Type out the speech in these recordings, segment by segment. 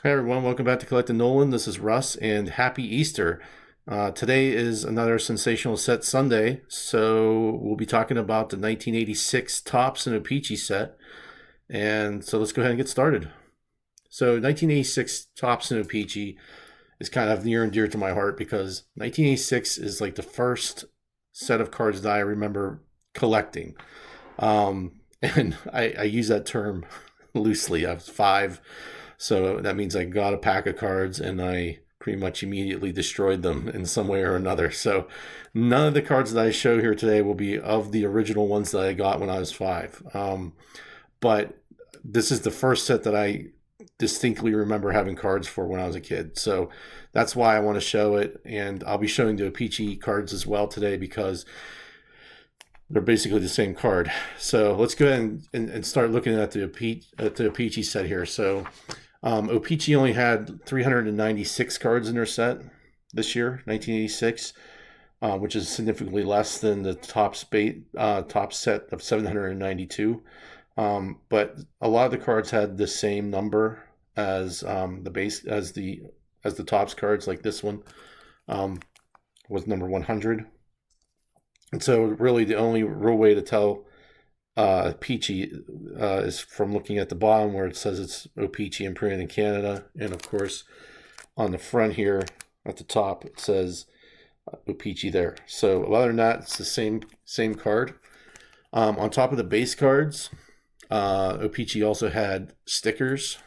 Hey everyone, welcome back to Collecting Nolan. This is Russ, and happy Easter. Today is another Sensational Set Sunday, so we'll be talking about the 1986 Topps and O-Pee-Chee set. And so let's go ahead and get started. So 1986 Topps and O-Pee-Chee is kind of near and dear to my heart because 1986 is like the first set of cards that I remember collecting. And I use that term loosely. I was 5. So that means I got a pack of cards and I pretty much immediately destroyed them in some way or another. So none of the cards that I show here today will be of the original ones that I got when I was 5. But this is the first set that I distinctly remember having cards for when I was a kid. So that's why I want to show it. And I'll be showing the O-Pee-Chee cards as well today because they're basically the same card. So let's go ahead and start looking at the O-Pee-Chee set here. So O-Pee-Chee only had 396 cards in their set this year, 1986, which is significantly less than the top set of 792. But a lot of the cards had the same number as the Topps cards, like this one was number 100. And so really the only real way to tell Pee-Chee is from looking at the bottom where it says it's O-Pee-Chee and printed in Canada. And of course, on the front here at the top, it says O-Pee-Chee there. So other than that, it's the same card. On top of the base cards, O-Pee-Chee also had stickers.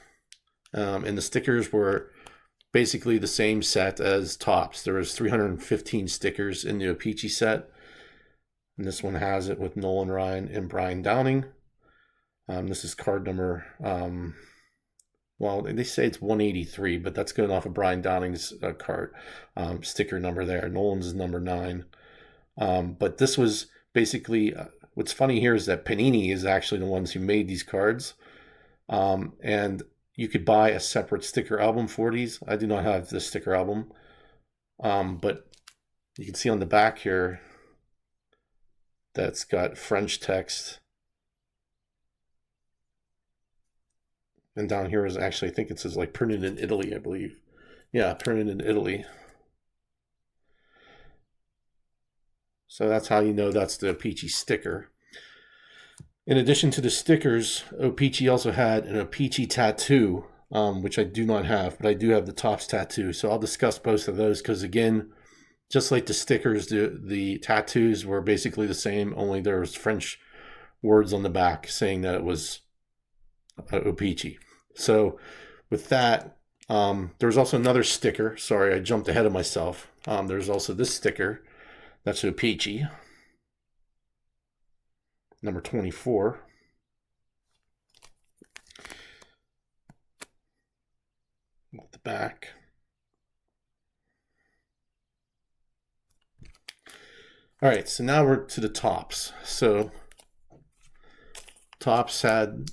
And the stickers were basically the same set as Topps. There was 315 stickers in the O-Pee-Chee set. And this one has it with Nolan Ryan and Brian Downing. This is card number, well, they say it's 183, but that's going off of Brian Downing's card sticker number there. Nolan's is number 9. But this was basically, what's funny here is that Panini is actually the ones who made these cards. And you could buy a separate sticker album for these. I do not have the sticker album. But you can see on the back here, that's got French text. And down here is actually, I think it says like printed in Italy, I believe. Yeah, printed in Italy. So that's how you know that's the O-Pee-Chee sticker. In addition to the stickers, O-Pee-Chee also had an O-Pee-Chee tattoo, which I do not have, but I do have the Topps tattoo. So I'll discuss both of those because, again, just like the stickers, the tattoos were basically the same, only there was French words on the back saying that it was O-Pee-Chee. So with that, there's also another sticker. Sorry, I jumped ahead of myself. There's also this sticker. That's O-Pee-Chee. Number 24. At the back. All right, so now we're to the Topps. So Topps had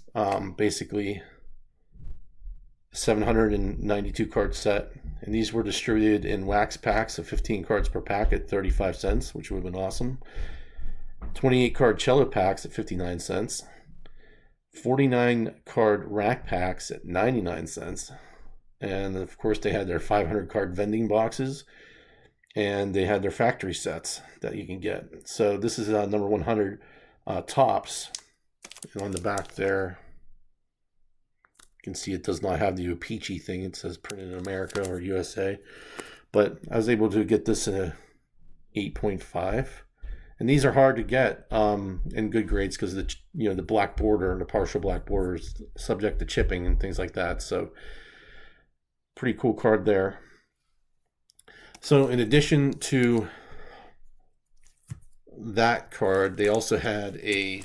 basically a 792 card set, and these were distributed in wax packs of 15 cards per pack at 35 cents, which would have been awesome. 28 card cello packs at 59 cents. 49 card rack packs at 99 cents. And of course, they had their 500 card vending boxes. And they had their factory sets that you can get. So this is number 100 Topps. And on the back there, you can see it does not have the O-Pee-Chee thing. It says printed in America or USA. But I was able to get this in a 8.5. And these are hard to get in good grades because the black border, the partial black border is subject to chipping and things like that. So pretty cool card there. So in addition to that card, they also had a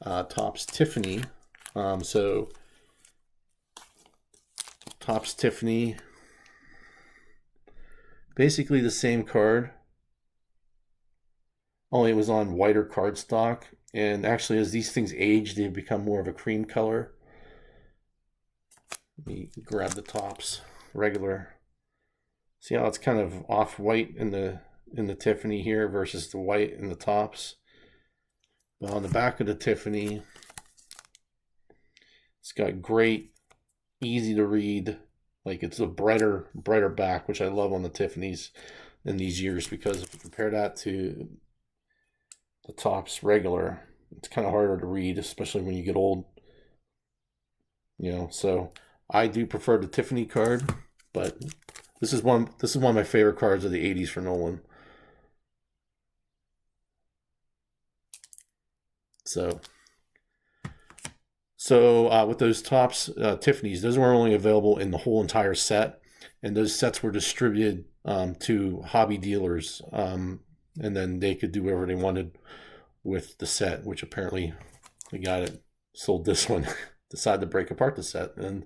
Topps Tiffany. So Topps Tiffany, basically the same card, only it was on whiter cardstock. And actually, as these things age, they become more of a cream color. Let me grab the Topps regular. See how it's kind of off-white in the Tiffany here versus the white in the Topps. But on the back of the Tiffany, it's got great, easy to read Like it's a brighter back, which I love on the Tiffany's in these years, because if you compare that to the Topps regular, it's kind of harder to read, especially when you get old. So I do prefer the Tiffany card, but this is one of my favorite cards of the 80s for Nolan. So with those Topps Tiffany's, those were only available in the whole entire set, and those sets were distributed to hobby dealers, and then they could do whatever they wanted with the set, which apparently the guy that sold this one decided to break apart the set, and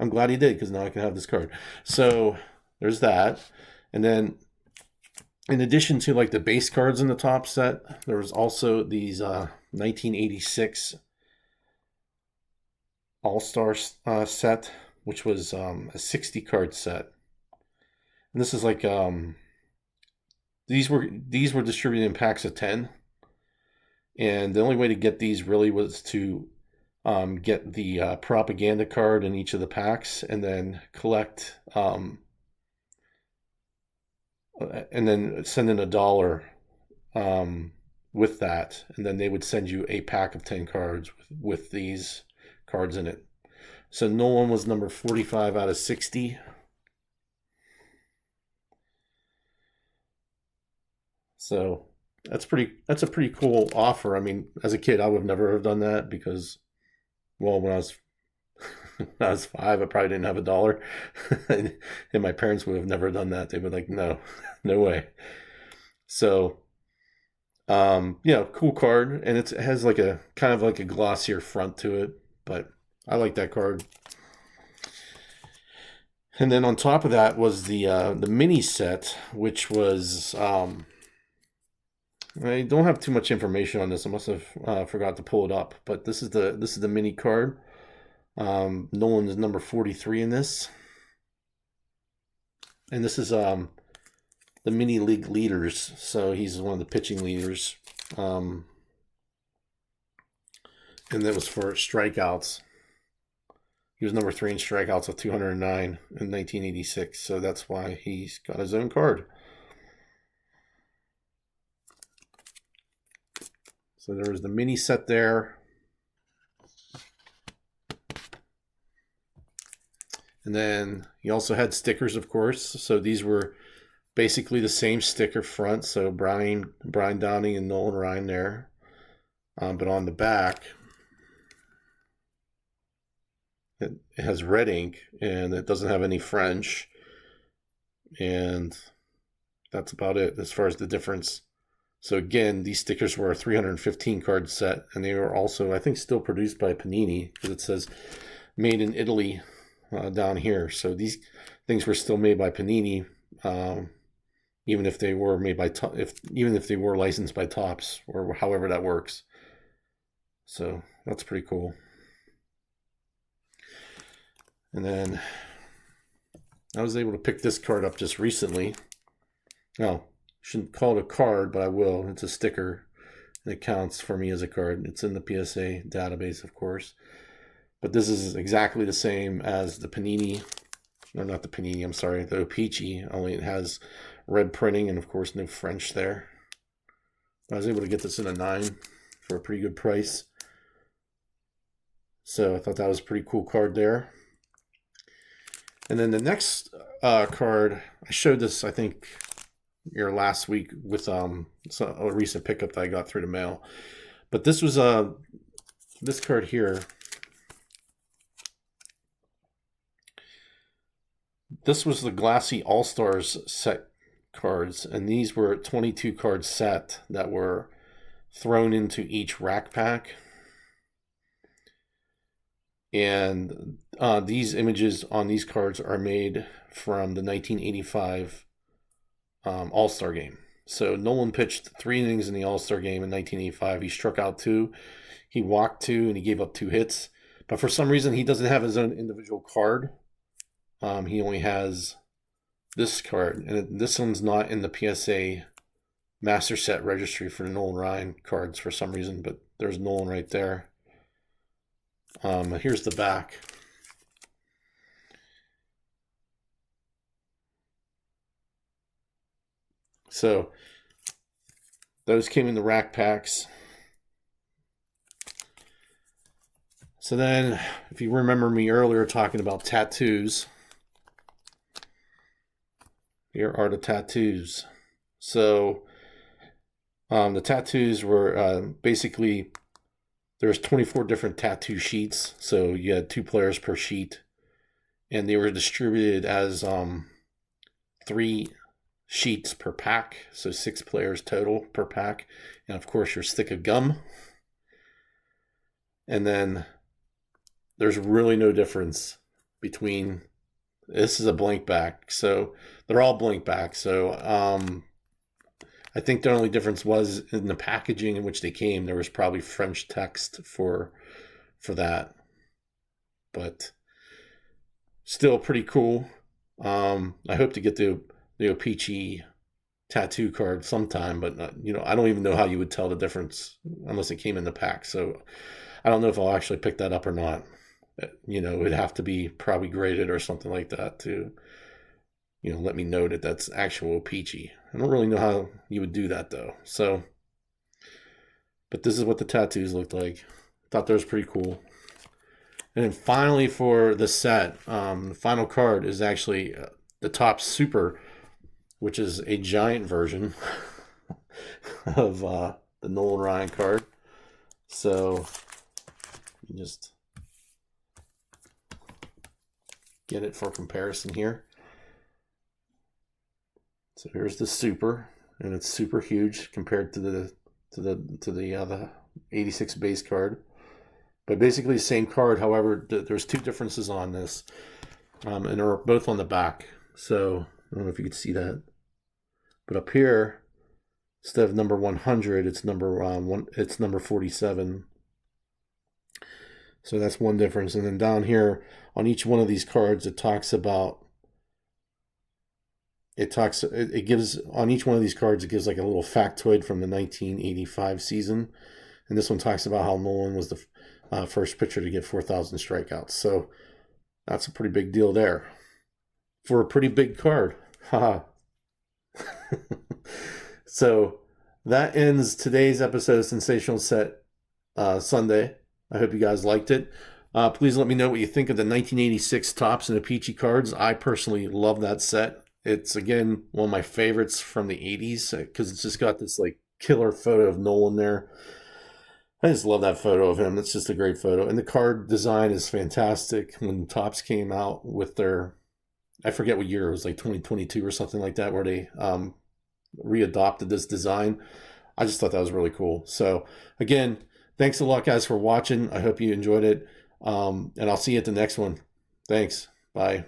I'm glad he did, because now I can have this card. So there's that. And then in addition to like the base cards in the top set, there was also these 1986 All-Star set, which was a 60 card set. And this is like these were distributed in packs of 10. And the only way to get these really was to get the propaganda card in each of the packs, and then collect and then send in $1 with that, and then they would send you a pack of 10 cards with these cards in it. So Nolan was number 45 out of 60. So that's a pretty cool offer. I mean, as a kid, I would never have done that, because, well, when I was 5, I probably didn't have $1, and my parents would have never done that. They would like, no, no way. So, cool card, and it has like a kind of like a glossier front to it, but I like that card. And then on top of that was the mini set, which was I don't have too much information on this. I must have forgot to pull it up, but this is the mini card. Nolan is number 43 in this, and this is the mini league leaders. So he's one of the pitching leaders, and that was for strikeouts. He was number 3 in strikeouts with 209 in 1986. So that's why he's got his own card. So there was the mini set there. And then he also had stickers, of course. So these were basically the same sticker front. So Brian Downing and Nolan Ryan there. But on the back, it has red ink, and it doesn't have any French. And that's about it as far as the difference. So again, these stickers were a 315 card set, and they were also, I think, still produced by Panini, because it says made in Italy down here. So these things were still made by Panini, even if they were made by even if they were licensed by Topps, or however that works. So that's pretty cool. And then I was able to pick this card up just recently. Oh, shouldn't call it a card, but I will. It's a sticker, and it counts for me as a card. It's in the PSA database, of course. But this is exactly the same as the Panini, or not the Panini, I'm sorry, the O-Pee-Chee, only it has red printing and, of course, no French there. I was able to get this in a 9 for a pretty good price. So I thought that was a pretty cool card there. And then the next card, I showed this, I think, last week with a recent pickup that I got through the mail. But this was this card here. This was the Glassy All-Stars set cards, and these were 22 card set that were thrown into each rack pack. And these images on these cards are made from the 1985 All-Star game. So Nolan pitched 3 innings in the All-Star game in 1985. He struck out 2, he walked 2, and he gave up 2 hits. But for some reason, he doesn't have his own individual card. He only has this card, and this one's not in the PSA master set registry for the Nolan Ryan cards for some reason, but there's Nolan right there. Here's the back. So those came in the rack packs. So then, if you remember me earlier talking about tattoos, here are the tattoos. So the tattoos were basically, there's 24 different tattoo sheets. So you had 2 players per sheet. And they were distributed as 3 sheets per pack. So 6 players total per pack. And of course your stick of gum. And then there's really no difference between, this is a blank back, so they're all blank back. So I think the only difference was in the packaging in which they came. There was probably French text for that, but still pretty cool. I hope to get the O-Pee-Chee tattoo card sometime, but I don't even know how you would tell the difference unless it came in the pack. So I don't know if I'll actually pick that up or not. It'd have to be probably graded or something like that to, let me know that that's actual O-Pee-Chee. I don't really know how you would do that though. So, but this is what the tattoos looked like. Thought that was pretty cool. And then finally for the set, the final card is actually the Topps Super, which is a giant version of the Nolan Ryan card. So you just get it for comparison here. So here's the Super, and it's super huge compared to the 86 base card. But basically the same card. However, there's 2 differences on this, and they're both on the back. So I don't know if you can see that, but up here, instead of number 100, it's number 47. So that's one difference. And then down here on each one of these cards, it gives on each one of these cards, it gives like a little factoid from the 1985 season. And this one talks about how Nolan was the first pitcher to get 4,000 strikeouts. So that's a pretty big deal there for a pretty big card. Haha. So that ends today's episode of Sensational Set Sunday. I hope you guys liked it. Please let me know what you think of the 1986 Topps and O-Pee-Chee cards. I personally love that set. It's, again, one of my favorites from the 80s because it's just got this like killer photo of Nolan there. I just love that photo of him. It's just a great photo. And the card design is fantastic. When Topps came out with their, I forget what year, it was like 2022 or something like that, where they readopted this design. I just thought that was really cool. So, again, thanks a lot, guys, for watching. I hope you enjoyed it. And I'll see you at the next one. Thanks. Bye.